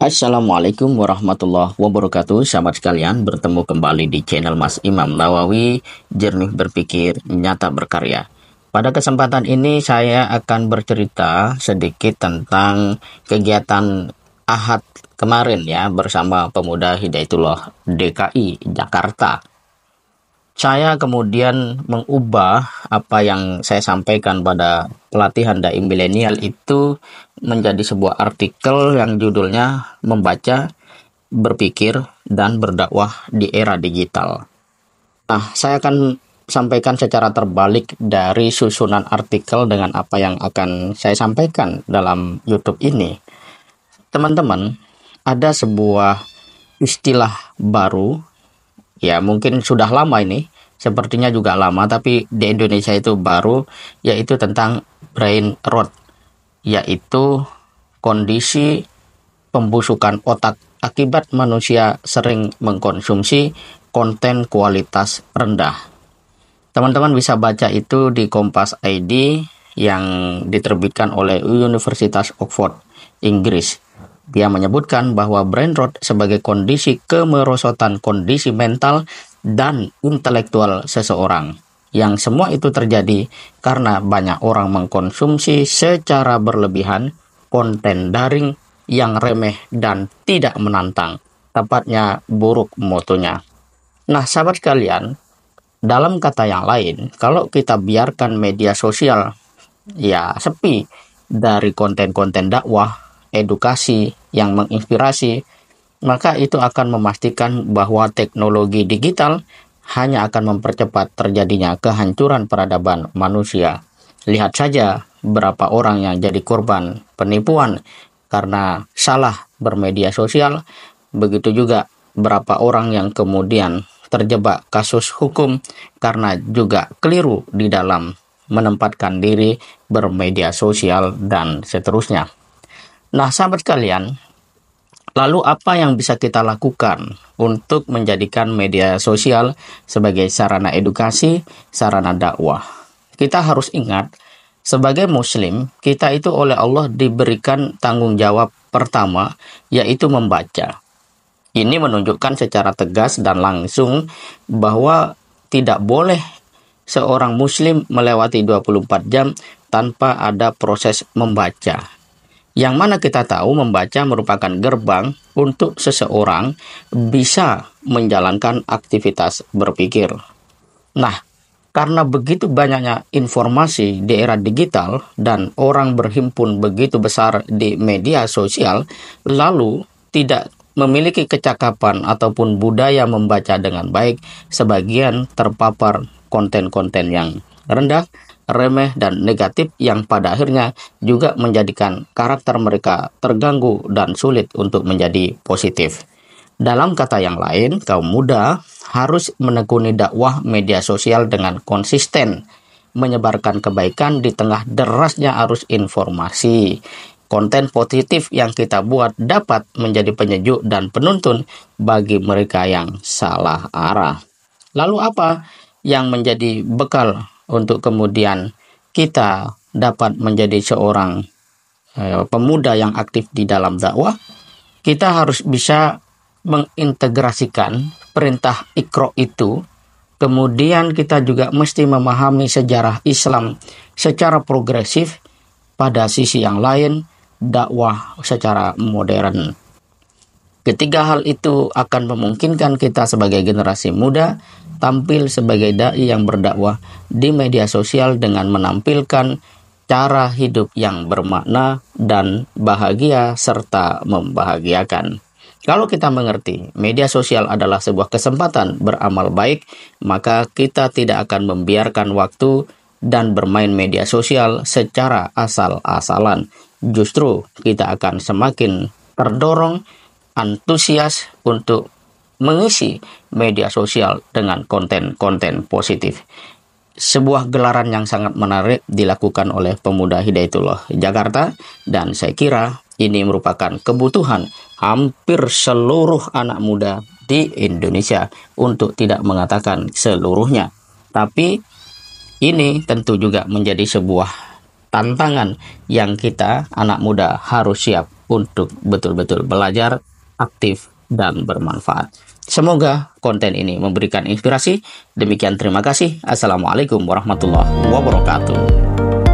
Assalamualaikum warahmatullahi wabarakatuh. Sahabat sekalian, bertemu kembali di channel Mas Imam Nawawi, Jernih Berpikir, Nyata Berkarya. Pada kesempatan ini saya akan bercerita sedikit tentang kegiatan Ahad kemarin ya bersama Pemuda Hidayatullah DKI Jakarta. Saya kemudian mengubah apa yang saya sampaikan pada pelatihan dai milenial itu menjadi sebuah artikel yang judulnya Membaca, Berpikir, dan Berdakwah di Era Digital. Nah, saya akan sampaikan secara terbalik dari susunan artikel dengan apa yang akan saya sampaikan dalam YouTube ini. Teman-teman, ada sebuah istilah baru, ya mungkin sudah lama ini, sepertinya juga lama, tapi di Indonesia itu baru, yaitu tentang brain rot, yaitu kondisi pembusukan otak akibat manusia sering mengkonsumsi konten kualitas rendah. Teman-teman bisa baca itu di Kompas ID yang diterbitkan oleh Universitas Oxford, Inggris. Dia menyebutkan bahwa brain rot sebagai kondisi kemerosotan kondisi mental dan intelektual seseorang, yang semua itu terjadi karena banyak orang mengkonsumsi secara berlebihan konten daring yang remeh dan tidak menantang, tepatnya buruk mutunya. Nah, sahabat sekalian, dalam kata yang lain, kalau kita biarkan media sosial ya sepi dari konten-konten dakwah, edukasi yang menginspirasi, maka itu akan memastikan bahwa teknologi digital hanya akan mempercepat terjadinya kehancuran peradaban manusia. Lihat saja berapa orang yang jadi korban penipuan karena salah bermedia sosial, begitu juga berapa orang yang kemudian terjebak kasus hukum karena juga keliru di dalam menempatkan diri bermedia sosial dan seterusnya. Nah, sahabat sekalian, lalu apa yang bisa kita lakukan untuk menjadikan media sosial sebagai sarana edukasi, sarana dakwah? Kita harus ingat, sebagai muslim, kita itu oleh Allah diberikan tanggung jawab pertama, yaitu membaca. Ini menunjukkan secara tegas dan langsung bahwa tidak boleh seorang muslim melewati 24 jam tanpa ada proses membaca. Yang mana kita tahu membaca merupakan gerbang untuk seseorang bisa menjalankan aktivitas berpikir. Nah, karena begitu banyaknya informasi di era digital dan orang berhimpun begitu besar di media sosial, lalu tidak memiliki kecakapan ataupun budaya membaca dengan baik, sebagian terpapar konten-konten yang rendah, remeh, dan negatif yang pada akhirnya juga menjadikan karakter mereka terganggu dan sulit untuk menjadi positif. Dalam kata yang lain, kaum muda harus menekuni dakwah media sosial dengan konsisten, menyebarkan kebaikan di tengah derasnya arus informasi. Konten positif yang kita buat dapat menjadi penyejuk dan penuntun bagi mereka yang salah arah. Lalu apa yang menjadi bekal untuk kemudian kita dapat menjadi seorang pemuda yang aktif di dalam dakwah? Kita harus bisa mengintegrasikan perintah Iqra itu. Kemudian kita juga mesti memahami sejarah Islam secara progresif. Pada sisi yang lain, dakwah secara modern. Ketiga hal itu akan memungkinkan kita sebagai generasi muda tampil sebagai dai yang berdakwah di media sosial dengan menampilkan cara hidup yang bermakna dan bahagia serta membahagiakan. Kalau kita mengerti media sosial adalah sebuah kesempatan beramal baik, maka kita tidak akan membiarkan waktu dan bermain media sosial secara asal-asalan. Justru kita akan semakin terdorong antusias untuk mengisi media sosial dengan konten-konten positif. Sebuah gelaran yang sangat menarik dilakukan oleh Pemuda Hidayatullah Jakarta, dan saya kira ini merupakan kebutuhan hampir seluruh anak muda di Indonesia, untuk tidak mengatakan seluruhnya. Tapi ini tentu juga menjadi sebuah tantangan yang kita anak muda harus siap untuk betul-betul belajar, aktif, dan bermanfaat. Semoga konten ini memberikan inspirasi. Demikian, terima kasih. Assalamualaikum warahmatullahi wabarakatuh.